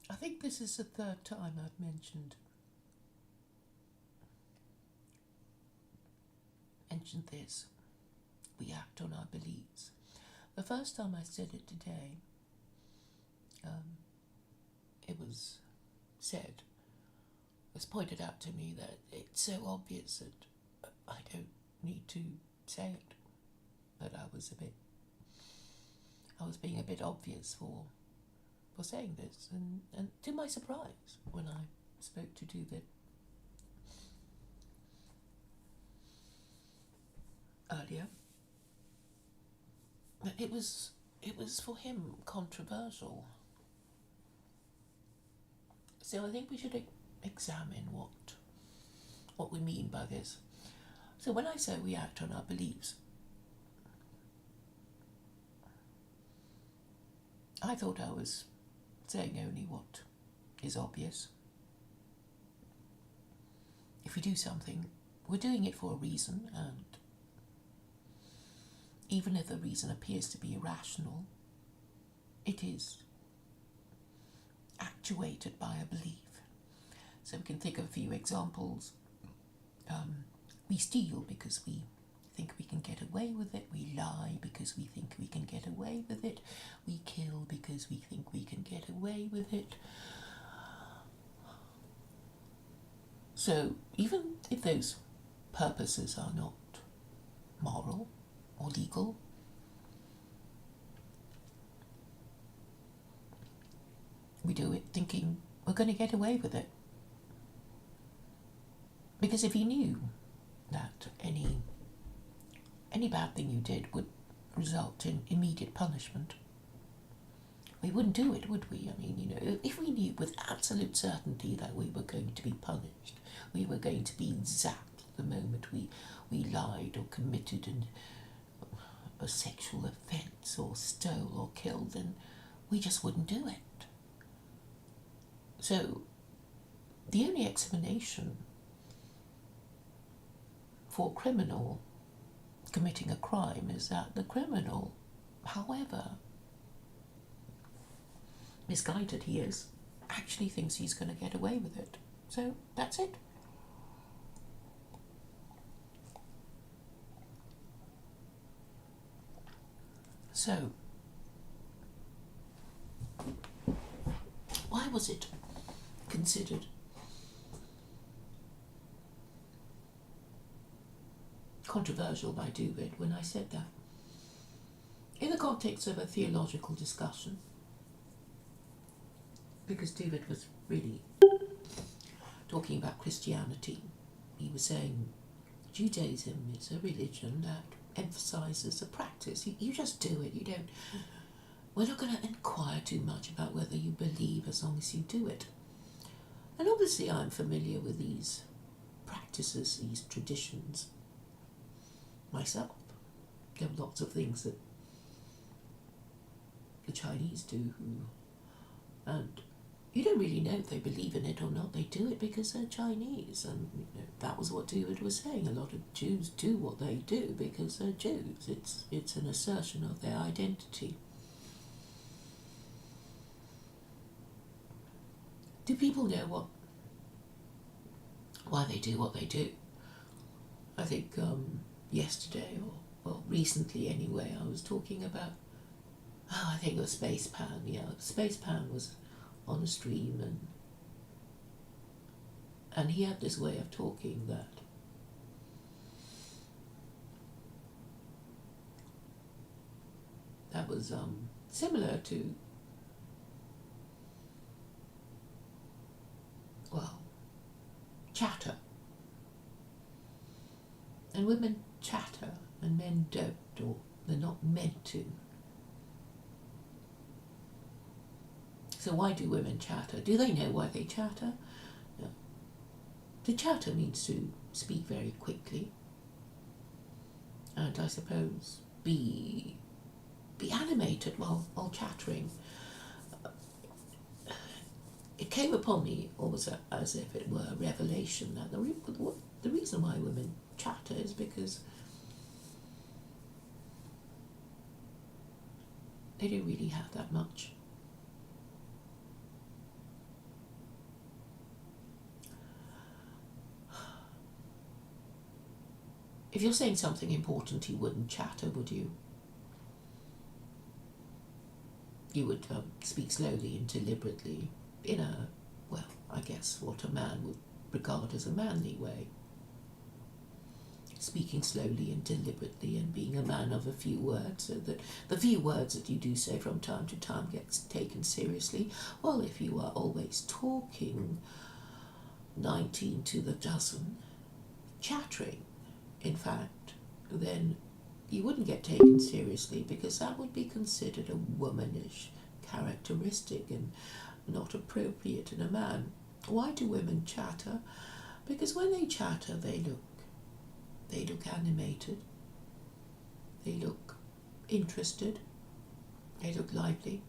I think this is the third time I've mentioned this. We act on our beliefs. The first time I said it today, it was said, it was pointed out to me that it's so obvious that I don't need to say it. But I was being a bit obvious for saying this, and to my surprise, when I spoke to David earlier, that it was for him controversial. So I think we should examine what we mean by this. So when I say we act on our beliefs, I thought I was saying only what is obvious. If we do something, we're doing it for a reason, and even if the reason appears to be irrational, it is actuated by a belief. So we can think of a few examples. We steal because we think we can get away with it. We lie because we think we can get away with it. We kill because we think we can get away with it. So even if those purposes are not moral or legal, we do it thinking we're going to get away with it. Because if you knew that any bad thing you did would result in immediate punishment, we wouldn't do it, would we? I mean, if we knew with absolute certainty that we were going to be punished, we were going to be zapped the moment we lied or committed a sexual offence or stole or killed, then we just wouldn't do it. So the only explanation for a criminal committing a crime is that the criminal, however misguided he is, actually thinks he's going to get away with it. So that's it. So, why was it considered controversial by David when I said that? In the context of a theological discussion, because David was really talking about Christianity. He was saying Judaism is a religion that emphasizes a practice. You just do it. You don't. We're not going to inquire too much about whether you believe as long as you do it. And obviously I'm familiar with these practices, these traditions myself. There are lots of things that the Chinese do, and you don't really know if they believe in it or not. They do it because they're Chinese, and that was what David was saying. A lot of Jews do what they do because they're Jews. It's an assertion of their identity. Do people know why they do what they do? I think yesterday, or Recently anyway, I was talking about, I think it was Spacepan. Yeah, Spacepan was on a stream, and he had this way of talking that was similar to, well, chatter. And women chatter and men don't, or they're not meant to. So why do women chatter? Do they know why they chatter? No. To chatter means to speak very quickly, and I suppose be animated while chattering. It came upon me almost as if it were a revelation that the reason why women chatter is because they don't really have that much If you're saying something important, you wouldn't chatter, would you? You would speak slowly and deliberately in a, well, I guess what a man would regard as a manly way. Speaking slowly and deliberately and being a man of a few words, so that the few words that you do say from time to time gets taken seriously. Well, if you are always talking 19 to the dozen, chattering, in fact, then you wouldn't get taken seriously, because that would be considered a womanish characteristic and not appropriate in a man. Why do women chatter? Because when they chatter, they look animated, they look interested, they look lively,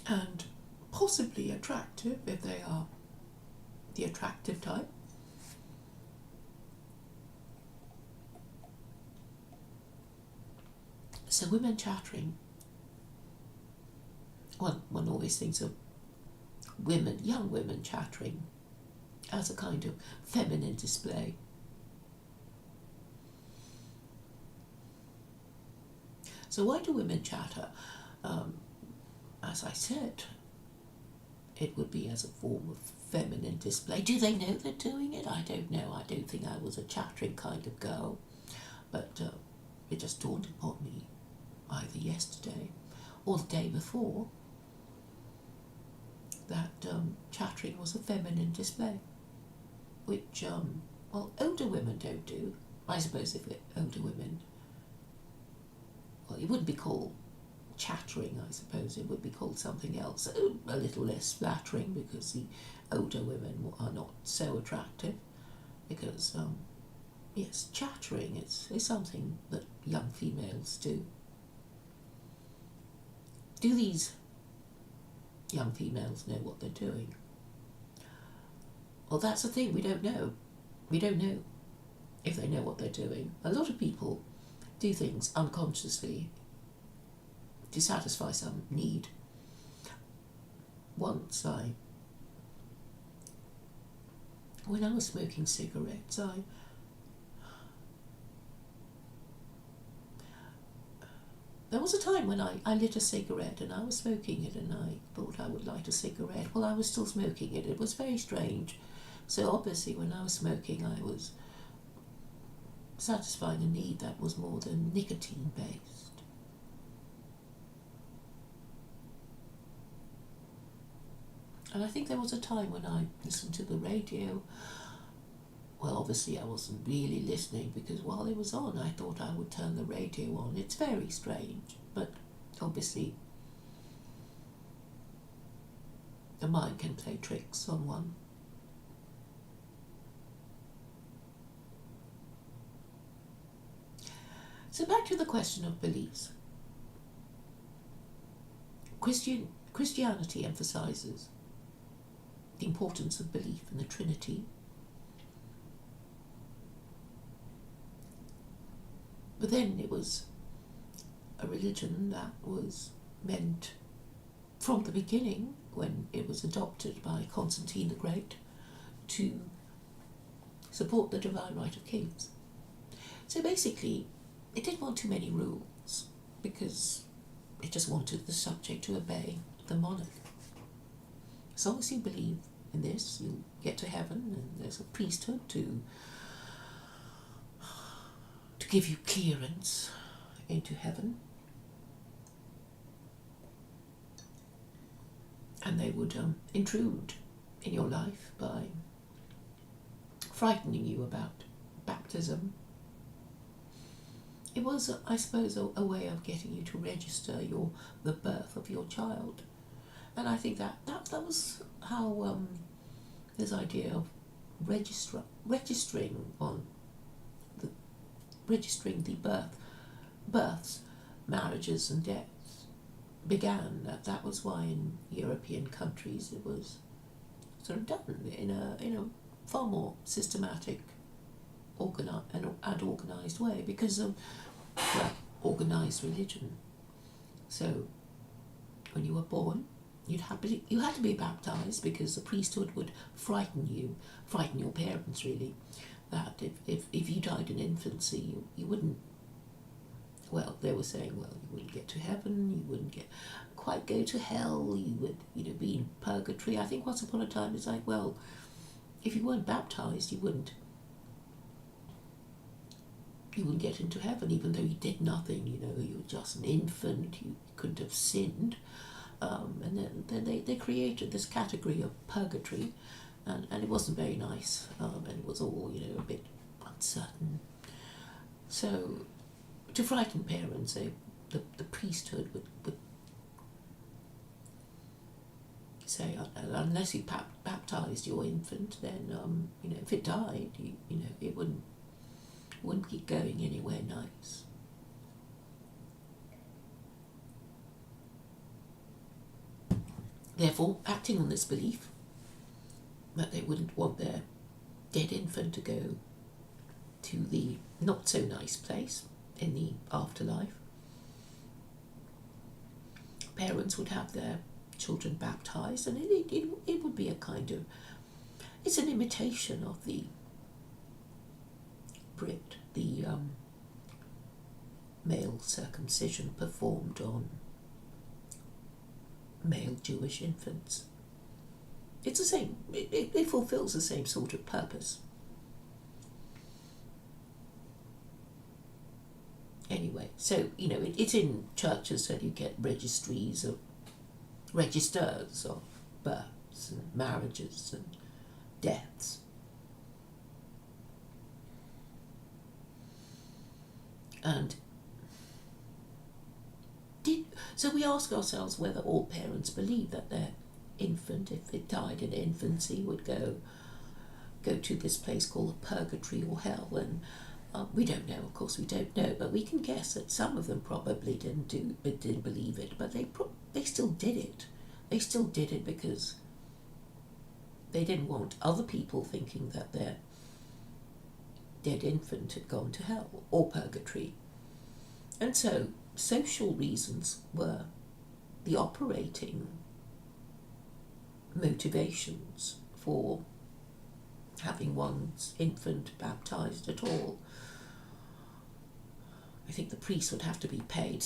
and possibly attractive if they are the attractive type. So women chattering, one always thinks of women, young women chattering as a kind of feminine display. So why do women chatter? As I said, it would be as a form of feminine display. Do they know they're doing it? I don't know. I don't think I was a chattering kind of girl, but it just dawned upon me either yesterday or the day before that chattering was a feminine display, which, well, older women don't do. I suppose if older women, well, it wouldn't be called chattering, I suppose. It would be called something else, a little less flattering, because the older women are not so attractive. Because, yes, chattering is something that young females do. Do these young females know what they're doing? Well, that's the thing, we don't know. We don't know if they know what they're doing. A lot of people do things unconsciously to satisfy some need. Once when I was smoking cigarettes, there was a time when I lit a cigarette, and I was smoking it, and I thought I would light a cigarette while I was still smoking it. It was very strange. So obviously when I was smoking, I was satisfying a need that was more than nicotine based. And I think there was a time when I listened to the radio. Well, obviously I wasn't really listening, because while it was on, I thought I would turn the radio on. It's very strange, but obviously the mind can play tricks on one. So back to the question of beliefs. Christianity emphasizes the importance of belief in the Trinity. But then it was a religion that was meant from the beginning, when it was adopted by Constantine the Great, to support the divine right of kings. So basically, it didn't want too many rules, because it just wanted the subject to obey the monarch. As long as you believe in this, you'll get to heaven, and there's a priesthood to give you clearance into heaven. And they would intrude in your life by frightening you about baptism. It was, I suppose, a way of getting you to register the birth of your child. And I think that was how this idea of registering the births, marriages and deaths began. That was why in European countries it was sort of done in a far more systematic and organised way, because of organised religion. So when you were born, you had to be baptised, because the priesthood would frighten your parents really, that if you died in infancy, you wouldn't, well, they were saying, well, you wouldn't get to heaven, you wouldn't quite go to hell, you would, be in purgatory. I think once upon a time it's like, well, if you weren't baptized, you wouldn't get into heaven, even though you did nothing, you were just an infant, you couldn't have sinned. And then they created this category of purgatory, and it wasn't very nice, and it was all, a bit uncertain. So, to frighten parents, the priesthood would say, unless you baptized your infant, then, if it died, it wouldn't keep going anywhere nice. Therefore, acting on this belief that they wouldn't want their dead infant to go to the not so nice place in the afterlife, parents would have their children baptized, and it would be a kind of, it's an imitation of the Brit, the male circumcision performed on male Jewish infants. It's the same, it fulfills the same sort of purpose. Anyway, so, it's in churches that you get registers of births and marriages and deaths. And so we ask ourselves whether all parents believe that their infant, if it died in infancy, would go to this place called purgatory or hell. And we don't know, of course we don't know, but we can guess that some of them probably didn't believe it, but they still did it. They still did it because they didn't want other people thinking that their dead infant had gone to hell or purgatory. And so social reasons were the operating motivations for having one's infant baptized at all. I think the priest would have to be paid,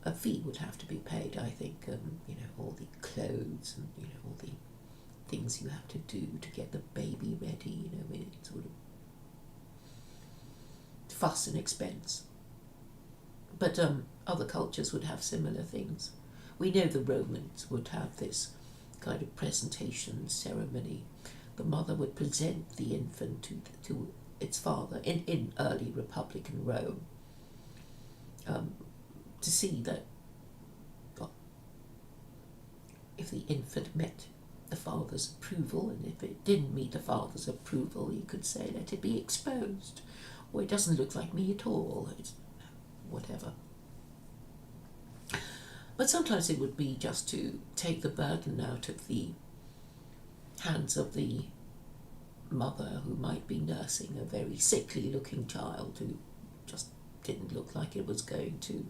a fee would have to be paid, I think, all the clothes and, all the things you have to do to get the baby ready, it's sort of fuss and expense. But other cultures would have similar things. We know the Romans would have this kind of presentation ceremony. The mother would present the infant to its father in early Republican Rome, to see that if the infant met the father's approval, and if it didn't meet the father's approval, you could say, let it be exposed, or it doesn't look like me at all, it's whatever. But sometimes it would be just to take the burden out of the hands of the mother who might be nursing a very sickly looking child who just didn't look like it was going to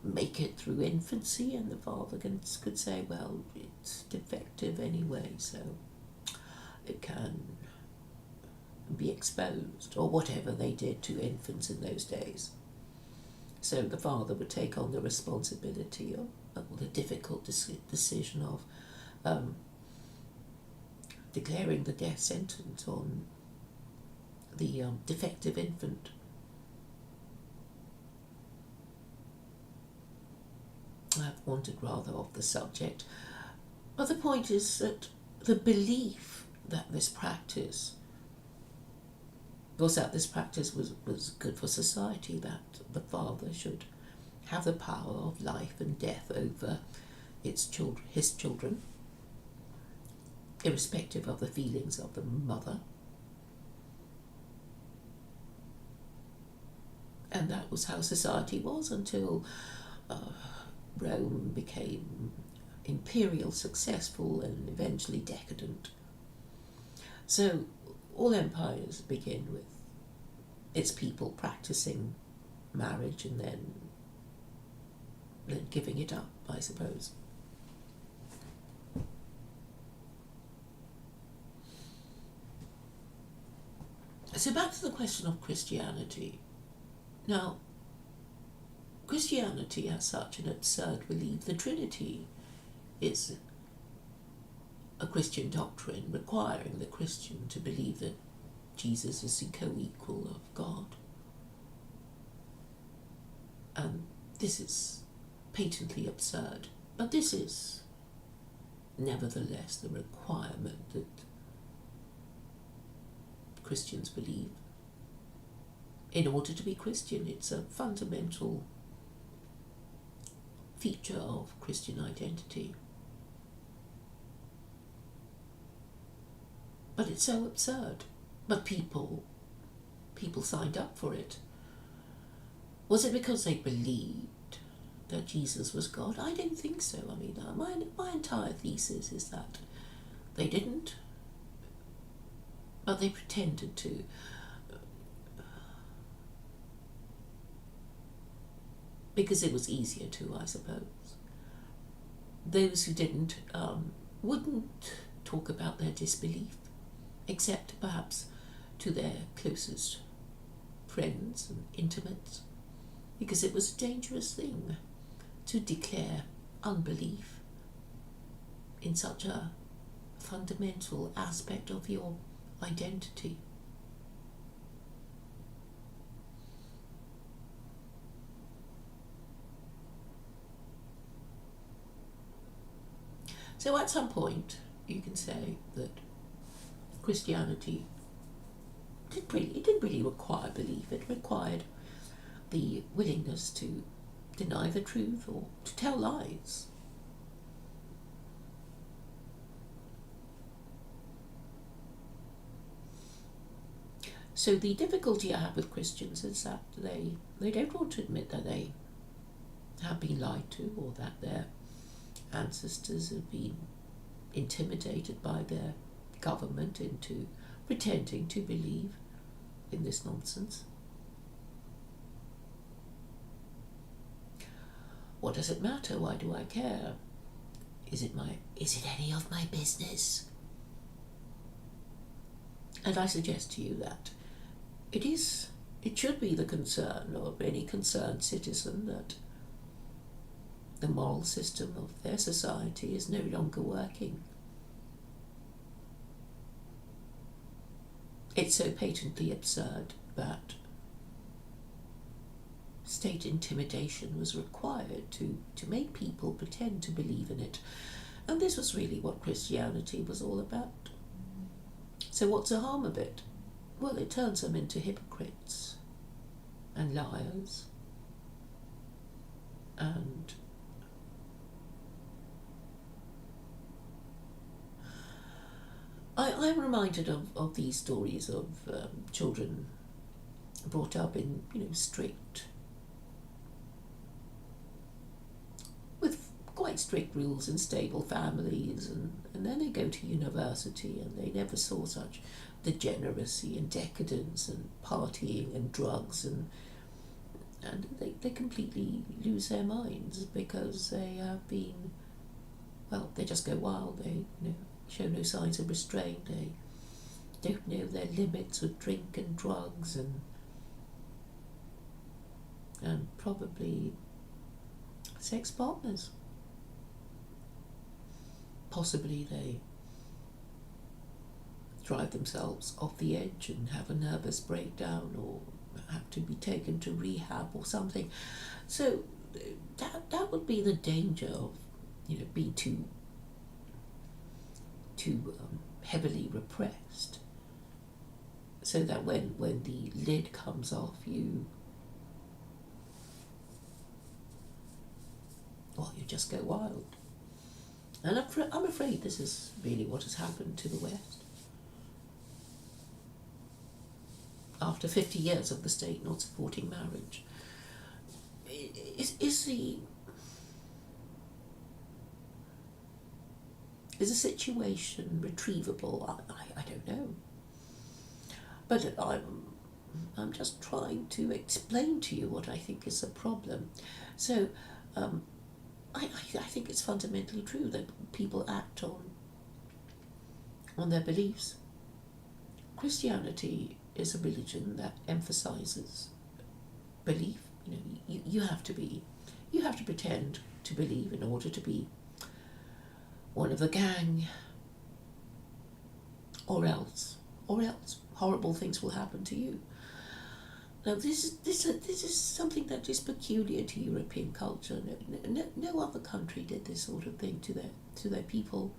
make it through infancy, and the father could say, well, it's defective anyway, so it can be exposed, or whatever they did to infants in those days. So the father would take on the responsibility of the difficult decision of declaring the death sentence on the defective infant. I've wandered rather off the subject, but the point is that the belief that this practice was good for society, that the father should have the power of life and death over his children, irrespective of the feelings of the mother. And that was how society was until Rome became imperial, successful, and eventually decadent. So all empires begin with its people practicing marriage and then giving it up, I suppose. So back to the question of Christianity. Now, Christianity as such an absurd belief. The Trinity is a Christian doctrine requiring the Christian to believe that Jesus is the co-equal of God. And this is patently absurd. But this is nevertheless the requirement that Christians believe in order to be Christian. It's a fundamental feature of Christian identity. But it's so absurd. But people signed up for it. Was it because they believed that Jesus was God? I don't think so. I mean, my entire thesis is that they didn't, but they pretended to. Because it was easier to, I suppose. Those who didn't wouldn't talk about their disbelief, except perhaps to their closest friends and intimates, because it was a dangerous thing to declare unbelief in such a fundamental aspect of your identity. So at some point you can say that Christianity didn't really require belief. It required the willingness to deny the truth or to tell lies. So the difficulty I have with Christians is that they don't want to admit that they have been lied to, or that their ancestors have been intimidated by their government into pretending to believe in this nonsense. What does it matter? Why do I care? Is it any of my business? And I suggest to you that it should be the concern of any concerned citizen that the moral system of their society is no longer working. It's so patently absurd that state intimidation was required to make people pretend to believe in it. And this was really what Christianity was all about. So what's the harm of it? Well, it turns them into hypocrites and liars. And I'm reminded of these stories of children brought up in, with quite strict rules and stable families, and then they go to university and they never saw such degeneracy and decadence and partying and drugs, and they completely lose their minds because they have been, well, they just go wild. They show no signs of restraint. They don't know their limits with drink and drugs, and probably sex partners. Possibly they drive themselves off the edge and have a nervous breakdown, or have to be taken to rehab or something. So that would be the danger of being too heavily repressed, so that when the lid comes off, you just go wild. And I'm afraid this is really what has happened to the West. After 50 years of the state not supporting marriage, is the situation retrievable? I don't know. But I'm just trying to explain to you what I think is a problem. So I think it's fundamentally true that people act on their beliefs. Christianity is a religion that emphasizes belief. You have to pretend to believe in order to be one of the gang, or else horrible things will happen to you. Now, this is something that is peculiar to European culture. No other country did this sort of thing to their people.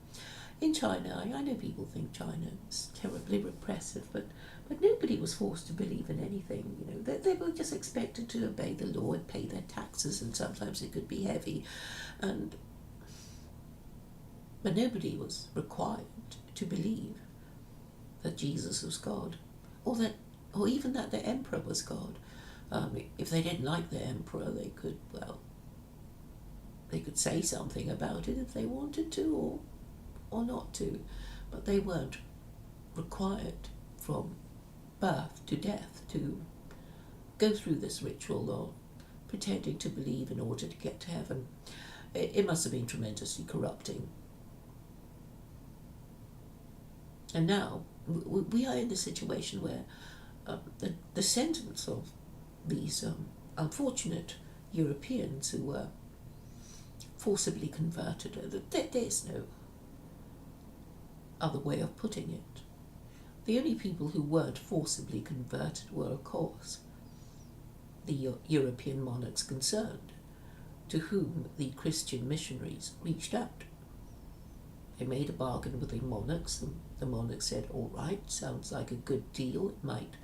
In China, I know people think China is terribly repressive, but nobody was forced to believe in anything. They were just expected to obey the law and pay their taxes, and sometimes it could be heavy, but nobody was required to believe that Jesus was God, or even that the emperor was God. If they didn't like the emperor, they could say something about it if they wanted to, or not to, but they weren't required from birth to death to go through this ritual or pretending to believe in order to get to heaven. It must have been tremendously corrupting. And now we are in the situation where the descendants of these unfortunate Europeans who were forcibly converted, there's no other way of putting it. The only people who weren't forcibly converted were, of course, the European monarchs concerned, to whom the Christian missionaries reached out. They made a bargain with the monarchs, and the monarch said, all right, sounds like a good deal, it might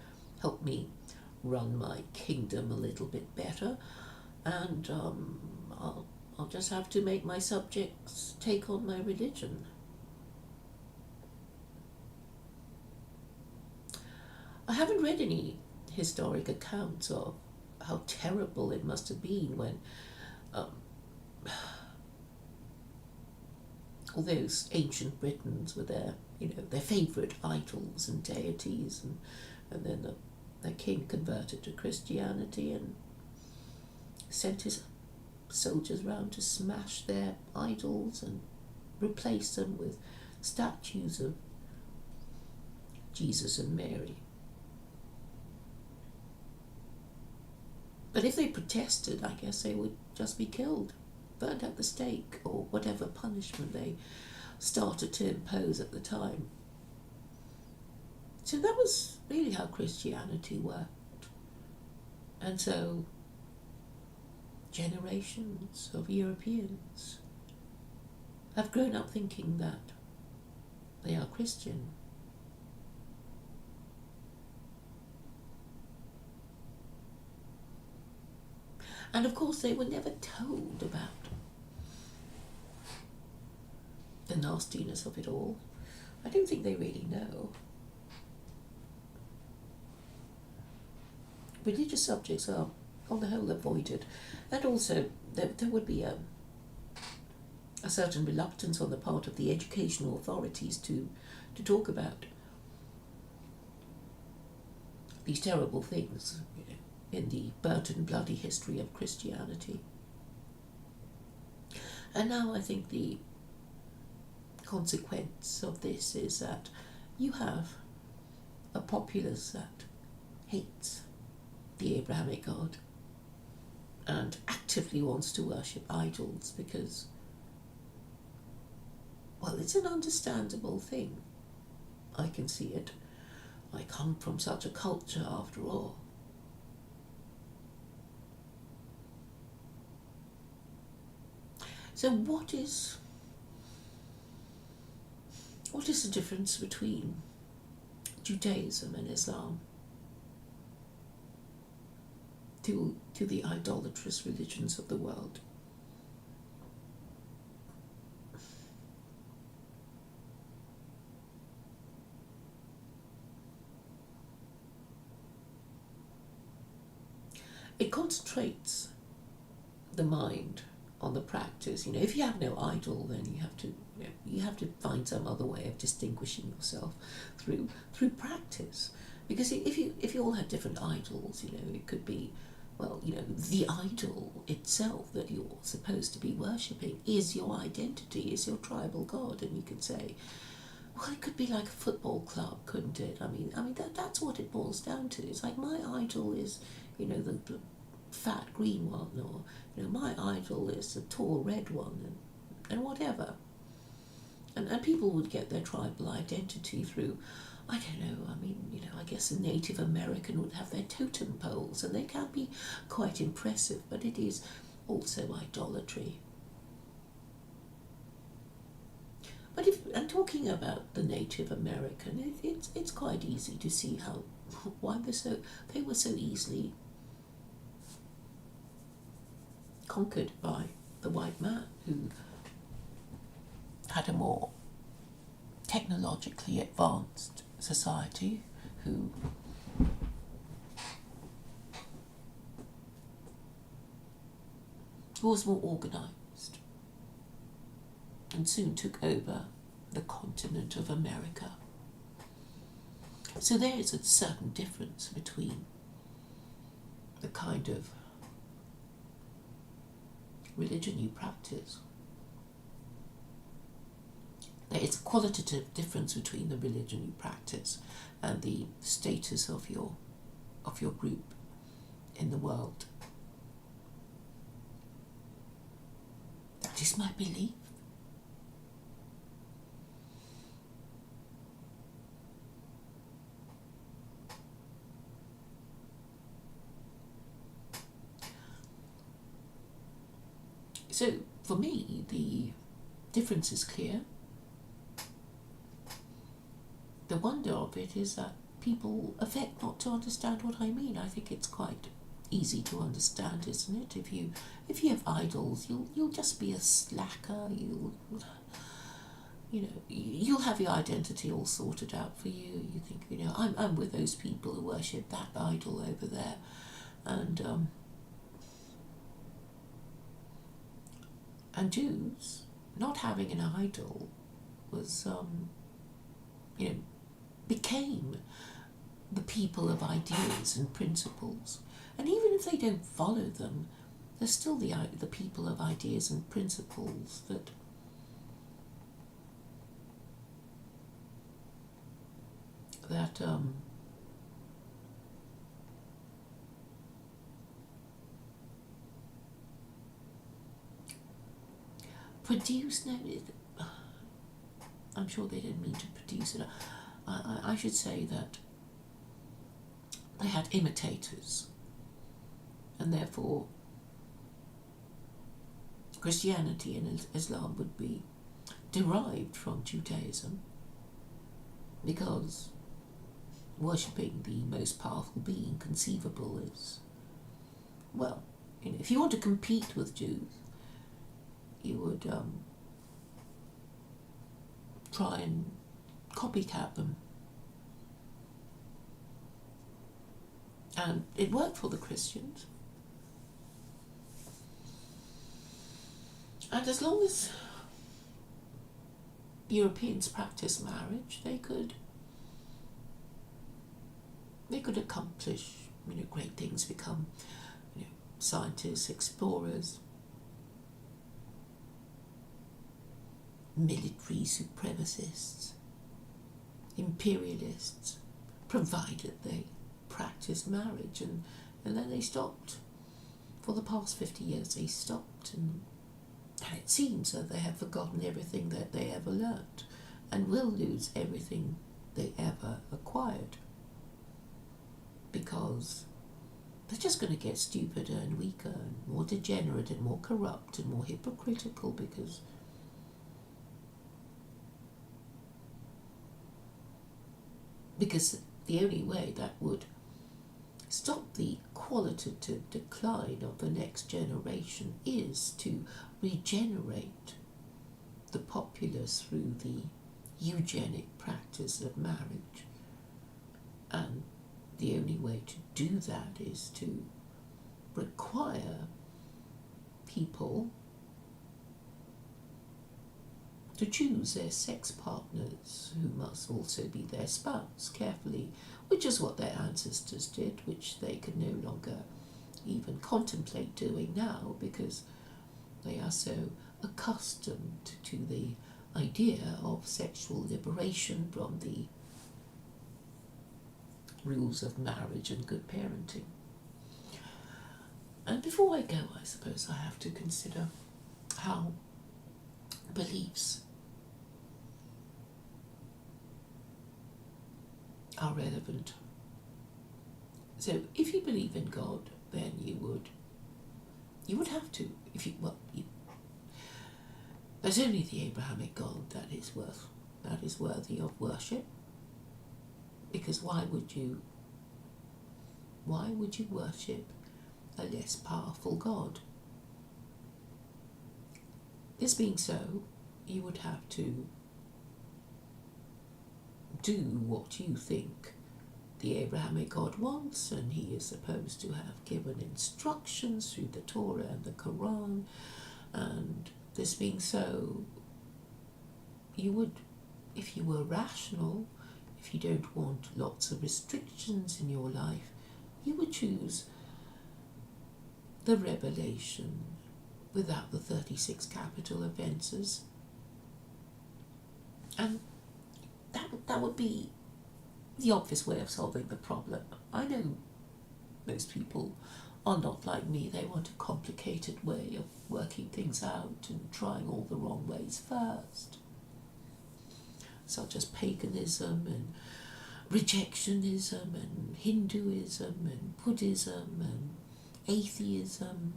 help me run my kingdom a little bit better, and I'll just have to make my subjects take on my religion. I haven't read any historic accounts of how terrible it must have been when all those ancient Britons were their favourite idols and deities, and then the king converted to Christianity and sent his soldiers round to smash their idols and replace them with statues of Jesus and Mary. But if they protested, I guess they would just be killed, burned at the stake, or whatever punishment they started to impose at the time. So that was really how Christianity worked. And so generations of Europeans have grown up thinking that they are Christian. And of course they were never told about the nastiness of it all. I don't think they really know. Religious subjects are, on the whole, avoided. And also, there would be a certain reluctance on the part of the educational authorities to talk about these terrible things in the burnt and bloody history of Christianity. And now I think the consequence of this is that you have a populace that hates the Abrahamic God and actively wants to worship idols because, well, it's an understandable thing. I can see it. I come from such a culture after all. So what is the difference between Judaism and Islam, to the idolatrous religions of the world? It concentrates the mind on the practice. If you have no idol, then you have to find some other way of distinguishing yourself through practice. Because if you all had different idols, it could be, the idol itself that you're supposed to be worshipping is your identity, is your tribal god, and you could say, Well, it could be like a football club, couldn't it? I mean, that's what it boils down to. It's like my idol is, the fat green one, or my idol is the tall red one, and whatever. And people would get their tribal identity through, I don't know, I guess a Native American would have their totem poles, and they can be quite impressive, but it is also idolatry. But I'm talking about the Native American, it's quite easy to see why they were so easily conquered by the white man, who had a more technologically advanced society, who was more organised and soon took over the continent of America. So there is a certain difference between the kind of religion you practice. There is a qualitative difference between the religion you practice and the status of your group in the world. That is my belief. So, for me, the difference is clear. The wonder of it is that people affect not to understand what I mean. I think it's quite easy to understand, isn't it? If you have idols, you'll just be a slacker. You'll have your identity all sorted out for you. You think, I'm with those people who worship that idol over there, and Jews not having an idol was, became the people of ideas and principles. And even if they don't follow them, they're still the people of ideas and principles that produce. No, I'm sure they didn't mean to produce it. I should say that they had imitators, and therefore Christianity and Islam would be derived from Judaism, because worshipping the most powerful being conceivable is, well, if you want to compete with Jews, you would try and copycat them. And it worked for the Christians. And as long as Europeans practiced marriage, they could accomplish great things, become scientists, explorers, military supremacists, imperialists, provided they practiced marriage, and then they stopped. For the past 50 years they stopped, and it seems that they have forgotten everything that they ever learnt, and will lose everything they ever acquired, because they're just going to get stupider and weaker and more degenerate and more corrupt and more hypocritical, because the only way that would stop the qualitative decline of the next generation is to regenerate the populace through the eugenic practice of marriage. And the only way to do that is to require people to choose their sex partners, who must also be their spouse, carefully, which is what their ancestors did, which they can no longer even contemplate doing now, because they are so accustomed to the idea of sexual liberation from the rules of marriage and good parenting. And before I go, I suppose I have to consider how beliefs are relevant. So if you believe in God, then you would have to, there's only the Abrahamic God that is worthy of worship. Because why would you worship a less powerful God? This being so, you would have to do what you think the Abrahamic God wants, and he is supposed to have given instructions through the Torah and the Quran, and this being so, you would, if you were rational, if you don't want lots of restrictions in your life, you would choose the revelation without the 36 capital offences. And that would be the obvious way of solving the problem. I know most people are not like me. They want a complicated way of working things out and trying all the wrong ways first, such as paganism and rejectionism and Hinduism and Buddhism and atheism.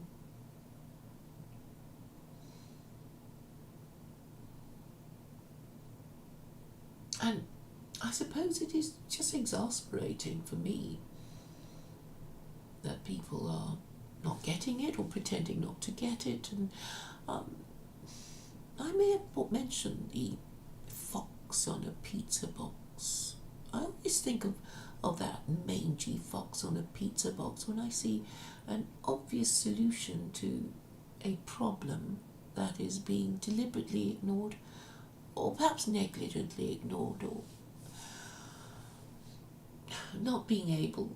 And I suppose it is just exasperating for me that people are not getting it or pretending not to get it. And I may have mentioned the fox on a pizza box. I always think of that mangy fox on a pizza box when I see an obvious solution to a problem that is being deliberately ignored, or perhaps negligently ignored, or not being able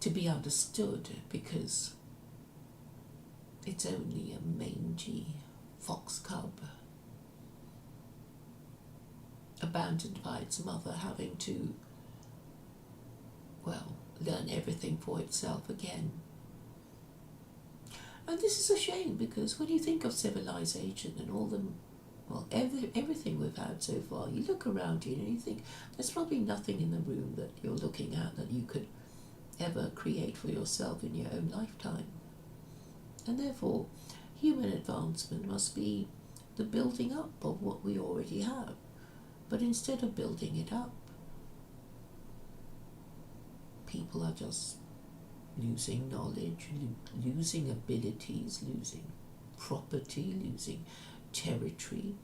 to be understood because it's only a mangy fox cub abandoned by its mother, having to, learn everything for itself again. And this is a shame, because when you think of civilization and all the everything we've had so far, you look around you and you think there's probably nothing in the room that you're looking at that you could ever create for yourself in your own lifetime. And therefore, human advancement must be the building up of what we already have. But instead of building it up, people are just losing knowledge, losing abilities, losing property, losing territory.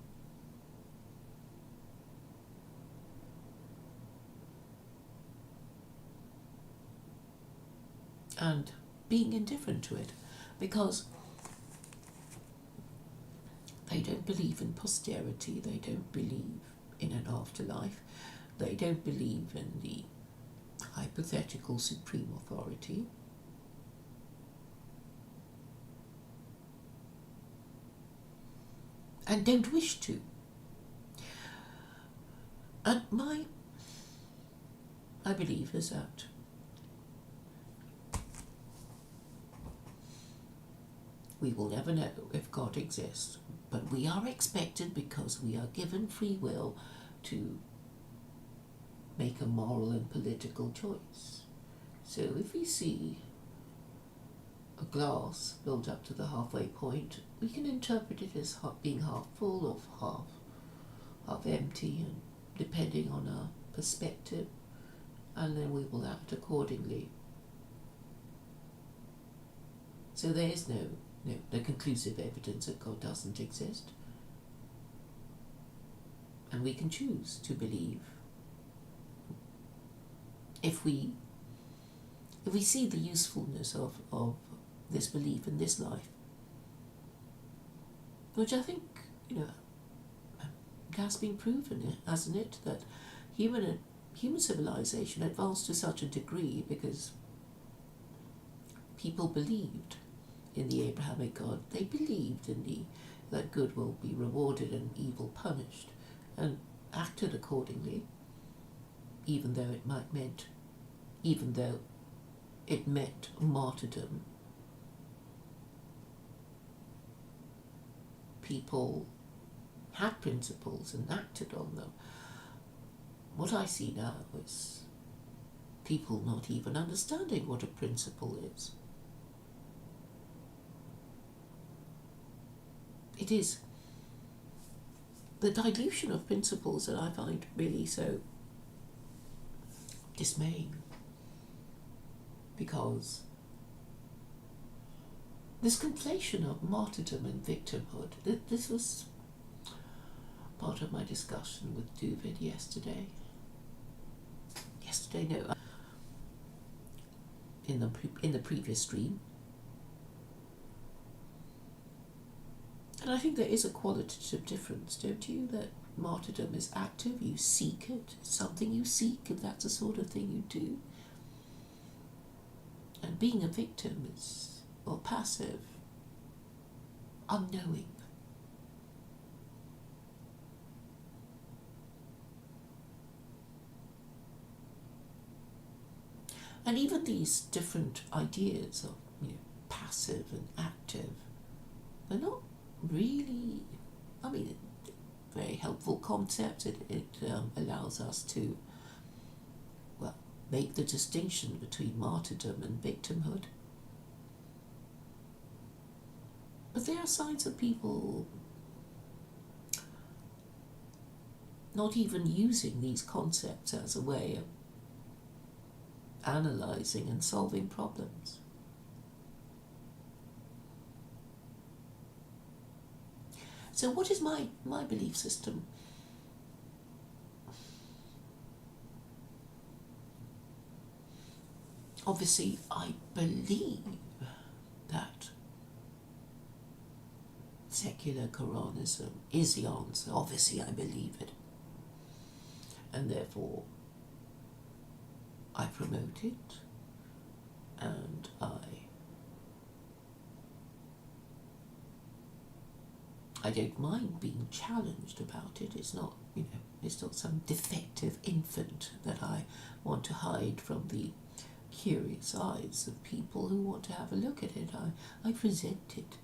And being indifferent to it, because they don't believe in posterity, they don't believe in an afterlife, they don't believe in the hypothetical supreme authority. And don't wish to. And my belief is that we will never know if God exists, but we are expected, because we are given free will, to make a moral and political choice. So if we see a glass filled up to the halfway point, we can interpret it as being half full or half empty, and depending on our perspective, and then we will act accordingly. So there is no conclusive evidence that God doesn't exist, and we can choose to believe if we see the usefulness of this belief in this life, which I think, it has been proven, hasn't it, that human civilization advanced to such a degree because people believed in the Abrahamic God. They believed in that good will be rewarded and evil punished. and acted accordingly, even though it meant martyrdom. People had principles and acted on them. What I see now is people not even understanding what a principle is. It is the dilution of principles that I find really so dismaying, because this conflation of martyrdom and victimhood, this was part of my discussion with David yesterday. In the previous stream. And I think there is a qualitative difference, don't you? That martyrdom is active, you seek it, it's something you seek, if that's the sort of thing you do. And being a victim is, or passive, unknowing. And even these different ideas of passive and active, they're not really, very helpful concept. It allows us to, make the distinction between martyrdom and victimhood. But there are signs of people not even using these concepts as a way of analysing and solving problems. So what is my belief system? Obviously, I believe that secular Quranism is the answer. Obviously, I believe it. And therefore, I promote it, and I don't mind being challenged about it. It's not, it's not some defective infant that I want to hide from the curious eyes of people who want to have a look at it. I present it.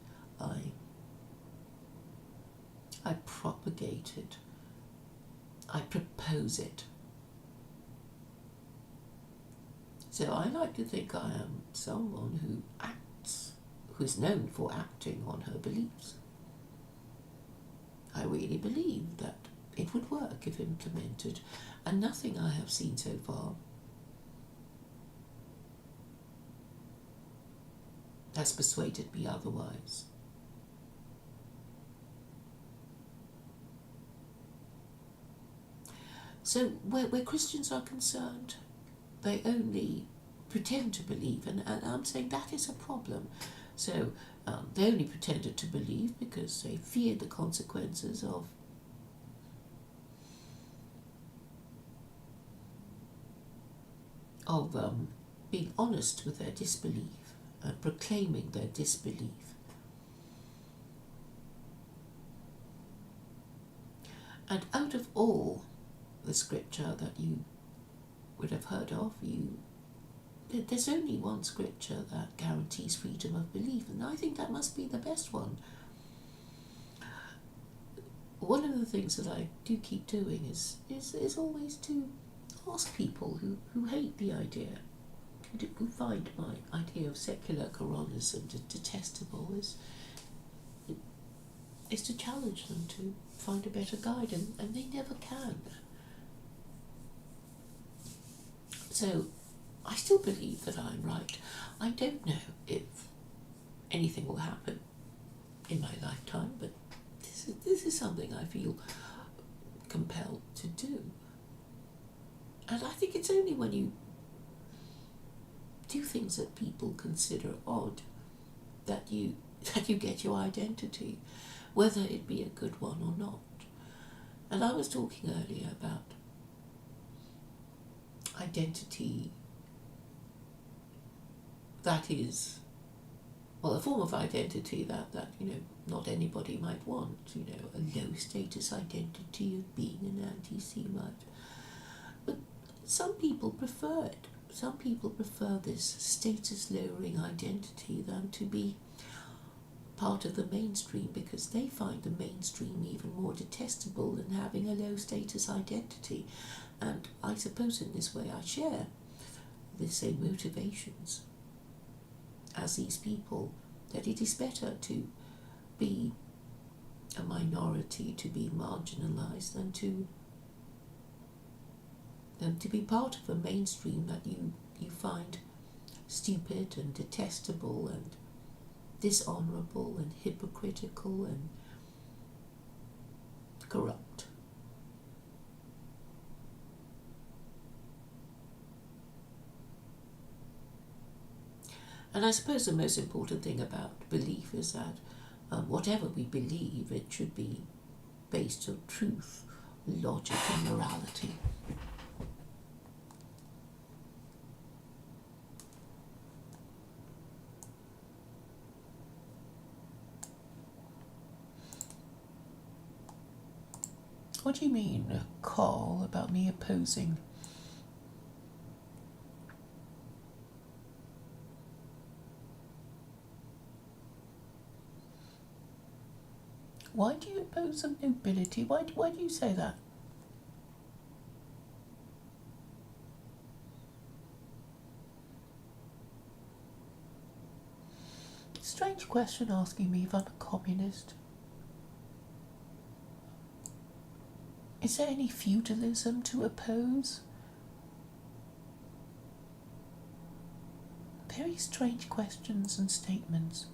I propagate it. I propose it. So I like to think I am someone who acts, who is known for acting on her beliefs. I really believe that it would work if implemented, and nothing I have seen so far has persuaded me otherwise. So where Christians are concerned, they only pretend to believe, and I'm saying that is a problem. So they only pretended to believe because they feared the consequences of being honest with their disbelief and proclaiming their disbelief. And out of all the scripture that you would have heard of, there's only one scripture that guarantees freedom of belief, and I think that must be the best one. One of the things that I do keep doing is always to ask people who hate the idea, who find my idea of secular Quranism detestable, is to challenge them to find a better guide, and they never can. So I still believe that I'm right. I don't know if anything will happen in my lifetime, but this is something I feel compelled to do. And I think it's only when you do things that people consider odd that you get your identity, whether it be a good one or not. And I was talking earlier about identity that is, a form of identity that not anybody might want, a low status identity of being an anti-Semite. But some people prefer it. Some people prefer this status-lowering identity than to be part of the mainstream, because they find the mainstream even more detestable than having a low-status identity. And I suppose in this way I share the same motivations as these people, that it is better to be a minority, to be marginalised, than to be part of a mainstream that you find stupid and detestable and dishonourable and hypocritical and corrupt. And I suppose the most important thing about belief is that whatever we believe, it should be based on truth, logic and morality. What do you mean, Carl, about me opposing? Why do you oppose the nobility? Why do you say that? Strange question asking me if I'm a communist. Is there any feudalism to oppose? Very strange questions and statements.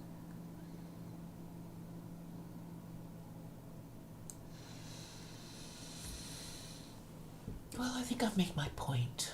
Well, I think I've made my point.